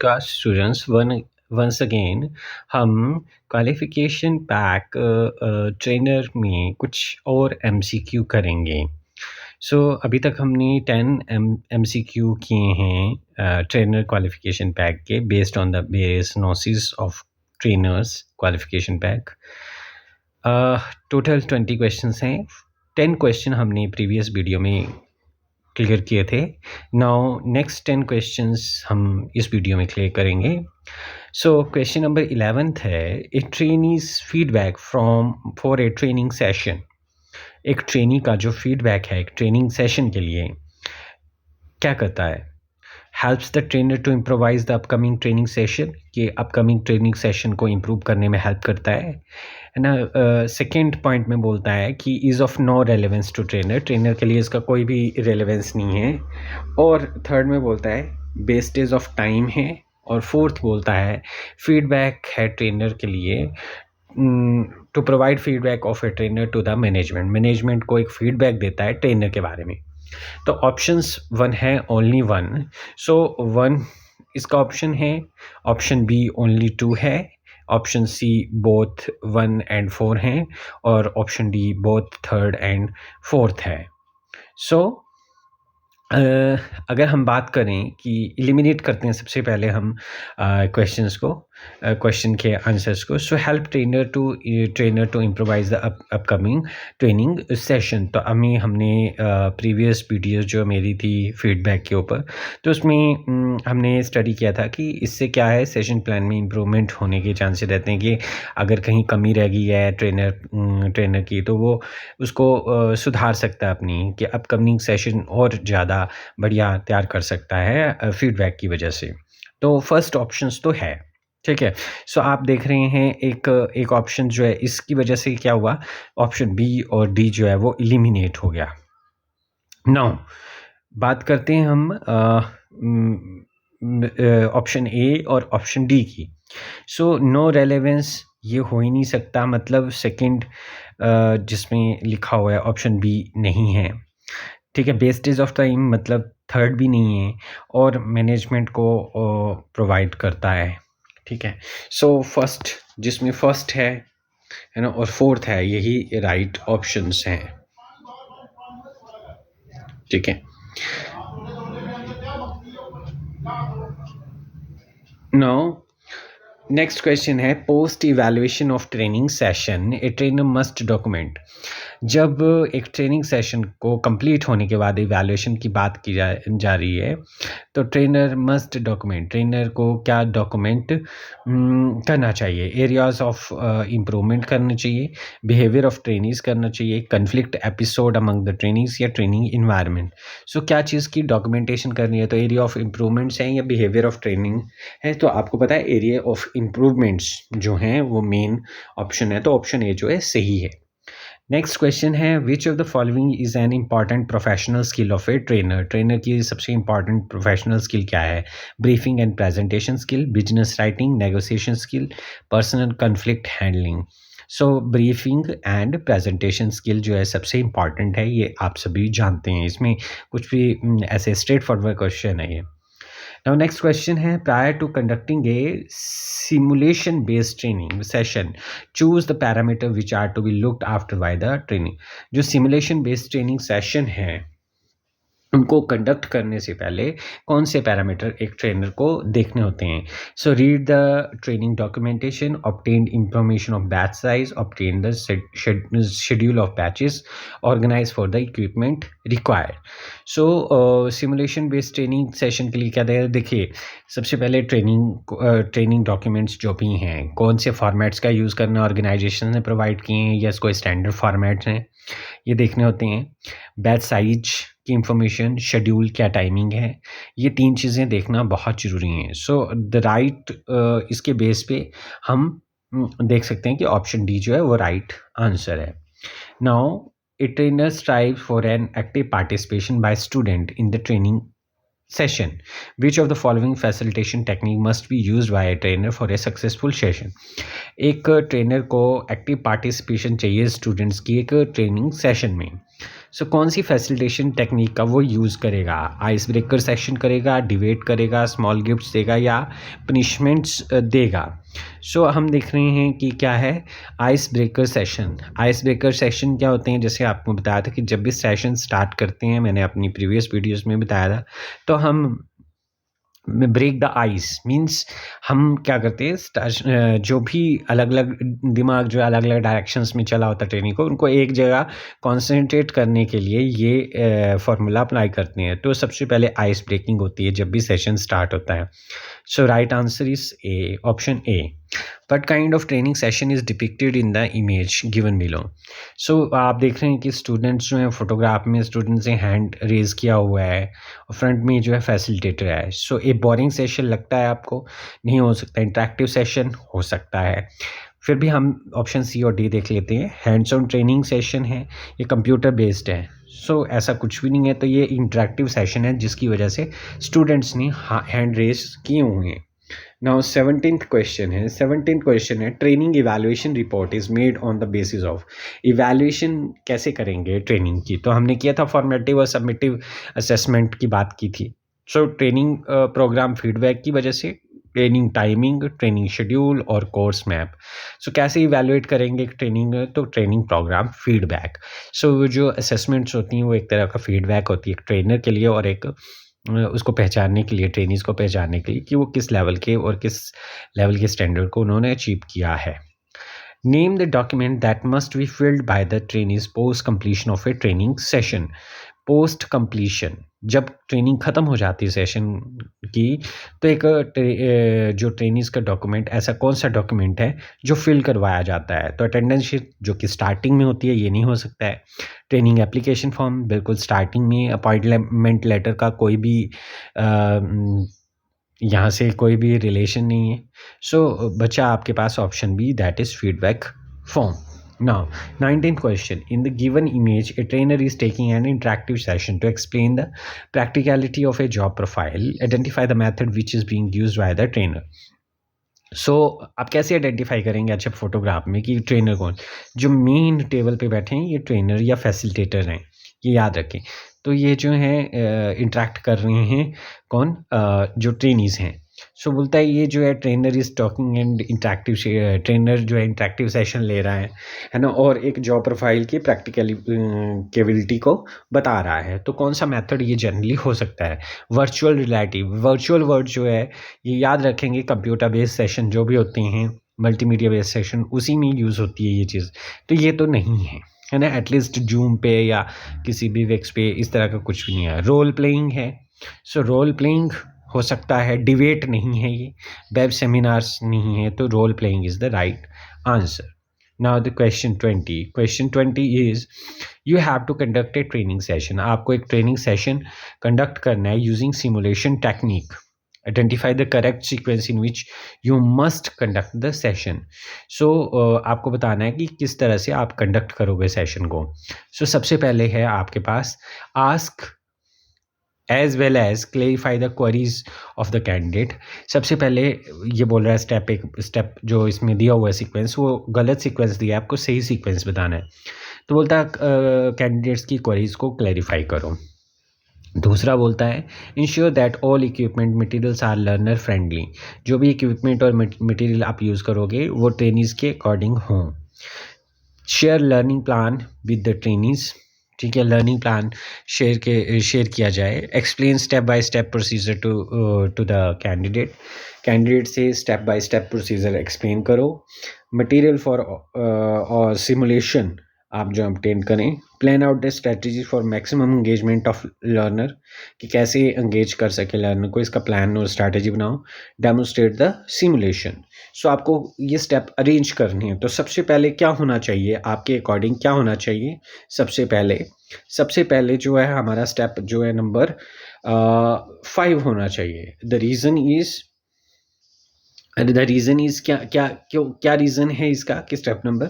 का students once again हम qualification pack trainer में कुछ और एमसीक्यू करेंगे। सो अभी तक हमने 10 एमसीक्यू किए हैं ट्रेनर क्वालिफिकेशन पैक के based on the various NOSs of trainers qualification pack. Total 20 questions हैं। 10 क्वेश्चन हमने प्रीवियस वीडियो में क्लियर किए थे। नाउ नेक्स्ट 10 क्वेश्चंस हम इस वीडियो में क्लियर करेंगे। सो क्वेश्चन नंबर 11 है, a trainee's feedback from for a training session. एक ट्रेनी का जो फीडबैक है एक ट्रेनिंग सेशन के लिए क्या करता है? Helps the trainer to improvise the upcoming training session, कि अपकमिंग ट्रेनिंग सेशन को इम्प्रूव करने में हेल्प करता है ना। सेकेंड पॉइंट में बोलता है कि is of no relevance to trainer, trainer के लिए इसका कोई भी रेलेवेंस नहीं है। और थर्ड में बोलता है वेस्टेज ऑफ टाइम है। और फोर्थ बोलता है फीडबैक है ट्रेनर के लिए to provide feedback of a trainer to the management, management को एक फीडबैक देता है ट्रेनर के बारे में। तो ऑप्शंस वन है, ओनली वन। सो वन इसका ऑप्शन है, ऑप्शन बी ओनली टू है, ऑप्शन सी बोथ 1 and 4 हैं, और option D both 3rd and 4th है। सो अगर हम बात करें कि एलिमिनेट करते हैं सबसे पहले हम क्वेश्चंस को, क्वेश्चन के आंसर्स को। So help trainer to improvise the upcoming training session. तो अभी हमने प्रीवियस वीडियो जो मेरी थी फीडबैक के ऊपर, तो उसमें हमने स्टडी किया था कि इससे क्या है, सेशन प्लान में इम्प्रूवमेंट होने के चांसेस रहते हैं कि अगर कहीं कमी रह गई है ट्रेनर की तो वो उसको सुधार सकता है अपनी, कि अपकमिंग सेशन और ज़्यादा बढ़िया तैयार कर सकता है फीडबैक की वजह से। तो फर्स्ट ऑप्शंस तो है, ठीक है। सो आप देख रहे हैं एक ऑप्शन जो है इसकी वजह से क्या हुआ, ऑप्शन बी और डी जो है वो एलिमिनेट हो गया। नाउ बात करते हैं हम ऑप्शन ए और ऑप्शन डी की। सो नो रेलेवेंस ये हो ही नहीं सकता, मतलब सेकंड जिसमें लिखा हुआ है ऑप्शन बी नहीं है, ठीक है। वेस्टेज ऑफ टाइम मतलब थर्ड भी नहीं है, और मैनेजमेंट को प्रोवाइड करता है, ठीक है। सो फर्स्ट जिसमें फर्स्ट है ना, और फोर्थ है, यही राइट ऑप्शंस हैं, ठीक है। नाउ नेक्स्ट क्वेश्चन है, post evaluation of training session a trainer must document. जब एक ट्रेनिंग सेशन को कंप्लीट होने के बाद इवैल्यूएशन की बात की जा रही है, तो ट्रेनर मस्ट डॉक्यूमेंट, ट्रेनर को क्या डॉक्यूमेंट करना चाहिए? एरियाज ऑफ इम्प्रूवमेंट करना चाहिए, बिहेवियर ऑफ ट्रेनीज करना चाहिए, conflict episode among the trainees, या ट्रेनिंग इन्वायरमेंट। सो क्या चीज़ की डॉक्यूमेंटेशन करनी है? तो एरिया ऑफ इम्प्रूवमेंट्स हैं या बिहेवियर ऑफ ट्रेनिंग है? तो आपको पता है एरिया ऑफ इम्प्रूवमेंट्स जो हैं वो मेन ऑप्शन है, तो ऑप्शन ए जो है सही है। नेक्स्ट क्वेश्चन है, which of the following is an important professional skill of a trainer. Trainer की सबसे इम्पॉर्टेंट प्रोफेशनल स्किल क्या है? Briefing and presentation skill, business writing, negotiation skill, personal conflict handling. So briefing and presentation skill जो है सबसे important है, ये आप सभी जानते हैं, इसमें कुछ भी ऐसे स्ट्रेट फॉरवर्ड क्वेश्चन है ये। Now next question है, prior to conducting a simulation based training session, choose the parameter which are to be looked after by the training। जो simulation based training session है उनको कंडक्ट करने से पहले कौन से पैरामीटर एक ट्रेनर को देखने होते हैं? So read the training documentation, obtain information of batch size, obtain the schedule of batches, organise for the equipment required. So simulation based training session के लिए क्या देखिए, सबसे पहले ट्रेनिंग डॉक्यूमेंट्स जो भी हैं, कौन से फॉर्मेट्स का यूज़ करना ऑर्गेनाइजेशन ने प्रोवाइड किए हैं या कोई स्टैंडर्ड फॉर्मेट्स हैं, ये देखने होते हैं। बैच साइज की इंफॉर्मेशन, शेड्यूल क्या टाइमिंग है, ये 3 चीज़ें देखना बहुत ज़रूरी हैं। सो द राइट इसके बेस पे हम देख सकते हैं कि ऑप्शन डी जो है वो राइट आंसर है। Now a trainer strive for an active participation by student in the training session, which of the following facilitation technique must be used by a trainer for a successful session। एक trainer को active participation चाहिए students की एक training session में। सो कौन सी facilitation technique का वो use करेगा, आइस ब्रेकर सेशन करेगा, डिबेट करेगा, स्मॉल गिफ्ट्स देगा या पनिशमेंट्स देगा। सो हम देख रहे हैं कि क्या है ice breaker session. Ice breaker session क्या होते हैं, जैसे आपको बताया था कि जब भी सेशन स्टार्ट करते हैं, मैंने अपनी प्रीवियस वीडियोस में बताया था, तो हम ब्रेक द आइस मीन्स हम क्या करते हैं, जो भी अलग अलग दिमाग जो अलग अलग डायरेक्शंस में चला होता है ट्रेनिंग को, उनको एक जगह कॉन्सेंट्रेट करने के लिए ये फार्मूला अप्लाई करते हैं। तो सबसे पहले आइस ब्रेकिंग होती है जब भी सेशन स्टार्ट होता है। So right answer is A, option A. What kind of training session is depicted in the image given below? So आप देख रहे हैं कि स्टूडेंट्स जो हैं फोटोग्राफ में स्टूडेंट्स ने हैंड रेज किया हुआ है और फ्रंट में जो है फैसिलिटेटर है। सो ए बोरिंग सेशन लगता है आपको? नहीं हो सकता। इंटरेक्टिव सेशन हो सकता है। फिर भी हम ऑप्शन सी और डी देख लेते हैं। हैंड्स ऑन ट्रेनिंग सेशन है, ये कंप्यूटर बेस्ड है। सो ऐसा कुछ भी नहीं है, तो ये इंटरेक्टिव सेशन है जिसकी वजह से स्टूडेंट्स ने हैंड रेज किए हुए हैं। नाउ 17th क्वेश्चन है training evaluation report is made on the basis of. Evaluation कैसे करेंगे ट्रेनिंग की? तो हमने किया था फॉर्मेटिव और सबमिटिव असेसमेंट की बात की थी। सो ट्रेनिंग प्रोग्राम फीडबैक की वजह से, ट्रेनिंग टाइमिंग, ट्रेनिंग शेड्यूल और कोर्स मैप। सो कैसे इवैल्यूएट करेंगे ट्रेनिंग? तो ट्रेनिंग प्रोग्राम फीडबैक। सो जो असेसमेंट्स होती हैं वो एक तरह का फीडबैक होती है एक ट्रेनर के लिए और एक उसको पहचानने के लिए, ट्रेनीज़ को पहचानने के लिए कि वो किस लेवल के और किस लेवल के स्टैंडर्ड को उन्होंने अचीव किया है। Name the document that must be filled by the trainees post completion of A training session. Post completion, जब ट्रेनिंग ख़त्म हो जाती है सेशन की, तो एक जो ट्रेनीज़ का डॉक्यूमेंट, ऐसा कौन सा डॉक्यूमेंट है जो फिल करवाया जाता है? तो अटेंडेंस शीट जो कि स्टार्टिंग में होती है, ये नहीं हो सकता है। ट्रेनिंग एप्लीकेशन फॉर्म बिल्कुल स्टार्टिंग में। अपॉइंटमेंट लेटर का कोई भी यहाँ से कोई भी रिलेशन नहीं है। सो बचा आपके पास option B, that is feedback form. Now, 19th question. In the given image, a trainer is taking an interactive session to explain the practicality of a job profile. Identify the method which is being used by the trainer. So, आप कैसे identify करेंगे अच्छा photograph में कि trainer कौन? जो main table पे बैठे हैं ये ट्रेनर या फैसिलिटेटर हैं, ये याद रखें। तो ये जो हैं इंटरेक्ट कर रहे हैं कौन? जो ट्रेनीज़ हैं। सो बोलता है ये जो है trainer is talking and interactive, trainer जो है इंटरेक्टिव सेशन ले रहा है ना, और एक जॉब प्रोफाइल की प्रैक्टिकली केबिलिटी को बता रहा है। तो कौन सा मेथड ये जनरली हो सकता है? Virtual reality. वर्चुअल वर्ड जो है ये याद रखेंगे, कंप्यूटर बेस्ड सेशन जो भी होते हैं, मल्टीमीडिया बेस्ड सेशन, उसी में यूज़ होती है ये चीज़। तो ये तो नहीं है ना, एटलीस्ट जूम पे या किसी भी वेक्स पे इस तरह का कुछ भी नहीं है। रोल प्लेइंग है, सो रोल प्लेइंग हो सकता है। डिबेट नहीं है, ये वेब सेमिनार्स नहीं है, तो role playing is the right answer. Now the question 20 is you have to conduct a training session. आपको एक ट्रेनिंग सेशन कंडक्ट करना है using simulation technique. Identify the correct sequence in which you must conduct the session. So आपको बताना है कि किस तरह से आप कंडक्ट करोगे सेशन को। सो सबसे पहले है आपके पास ask as well as clarify the queries of the candidate. सबसे पहले ये बोल रहा है एक स्टेप जो इसमें दिया हुआ है सीक्वेंस, वो गलत सीक्वेंस दिया है, आपको सही सीक्वेंस बताना है। तो बोलता है कैंडिडेट्स की क्वेरीज को क्लैरिफाई करो। दूसरा बोलता है ensure that all equipment materials are learner friendly. जो भी इक्विपमेंट और मटेरियल आप यूज़ करोगे वो ट्रेनीज़ के अकॉर्डिंग हों। Share learning plan with the trainees, ठीक है, लर्निंग प्लान शेयर किया जाए। Explain step by step procedure to the candidate से step by step procedure explain करो। मटेरियल फॉर और सिमुलेशन आप जो ऑब्टेन करें। Plan out the strategy for maximum engagement of learner, कि कैसे एंगेज कर सके लर्नर को, इसका प्लान और स्ट्रैटेजी बनाओ। Demonstrate the simulation. सो आपको ये स्टेप अरेंज करनी है। तो सबसे पहले क्या होना चाहिए आपके अकॉर्डिंग, क्या होना चाहिए? सबसे पहले जो है हमारा स्टेप जो है नंबर 5 होना चाहिए। द रीज़न इज़ क्या रीज़न है इसका कि स्टेप नंबर,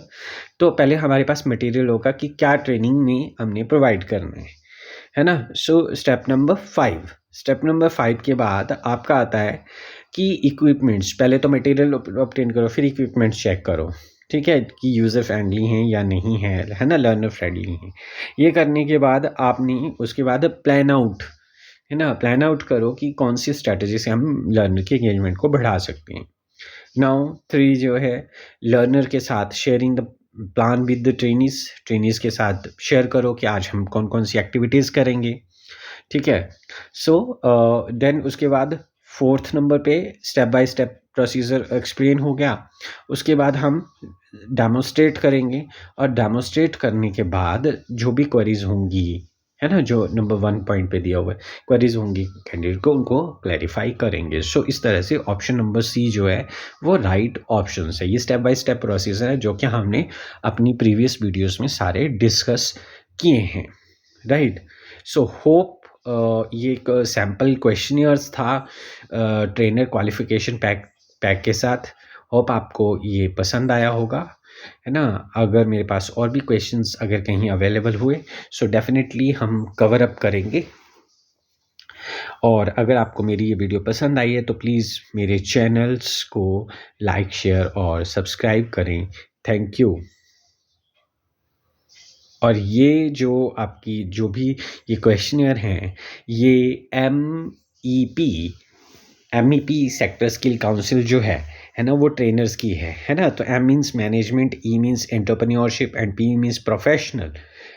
तो पहले हमारे पास मटेरियल होगा कि क्या ट्रेनिंग में हमने प्रोवाइड करना है ना। सो स्टेप नंबर 5 के बाद आपका आता है कि इक्विपमेंट्स। पहले तो मटेरियल ऑब्टेन करो, फिर इक्विपमेंट्स चेक करो, ठीक है, कि यूज़र फ्रेंडली हैं या नहीं है ना, लर्नर फ्रेंडली हैं। ये करने के बाद आपने उसके बाद प्लान आउट, है ना, प्लान आउट करो कि कौन सी स्ट्रैटेजी से हम लर्नर की एंगेजमेंट को बढ़ा सकते हैं। नाउ 3 जो है, लर्नर के साथ sharing the plan with the trainees के साथ शेयर करो कि आज हम कौन-कौन सी एक्टिविटीज़ करेंगे, ठीक है। सो देन उसके बाद 4th नंबर पे step by step procedure explain हो गया। उसके बाद हम डेमोंस्ट्रेट करेंगे और डेमोंस्ट्रेट करने के बाद जो भी क्वेरीज़ होंगी, है ना, जो नंबर 1 पॉइंट पे दिया हुआ है, क्वेरीज़ होंगी कैंडिडेट को, उनको क्लैरिफ़ाई करेंगे। सो इस तरह से ऑप्शन नंबर सी जो है वो राइट ऑप्शन है। ये स्टेप बाय स्टेप प्रोसीजर है जो कि हमने अपनी प्रीवियस वीडियोज़ में सारे डिस्कस किए हैं, राइट। सो होप ये एक सैम्पल क्वेश्चनियर्स था ट्रेनर क्वालिफिकेशन पैक के साथ। होप आपको ये पसंद आया होगा, है ना। अगर मेरे पास और भी क्वेश्चंस अगर कहीं अवेलेबल हुए सो डेफिनेटली हम कवर अप करेंगे। और अगर आपको मेरी ये वीडियो पसंद आई है तो प्लीज़ मेरे चैनल्स को लाइक, शेयर और सब्सक्राइब करें। Thank you. और ये जो आपकी जो भी ये क्वेश्चनियर हैं, ये एमईपी सेक्टर स्किल काउंसिल जो है ना, वो ट्रेनर्स की है ना। तो M means management, E means entrepreneurship and P means professional,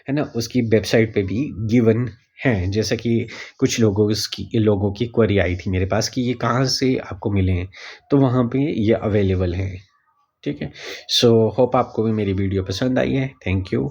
है ना। उसकी वेबसाइट पे भी गिवन हैं, जैसा कि कुछ लोगों की क्वेरी आई थी मेरे पास कि ये कहाँ से आपको मिले हैं, तो वहाँ पे ये अवेलेबल हैं, ठीक है। सो होप आपको भी मेरी वीडियो पसंद आई है। Thank you.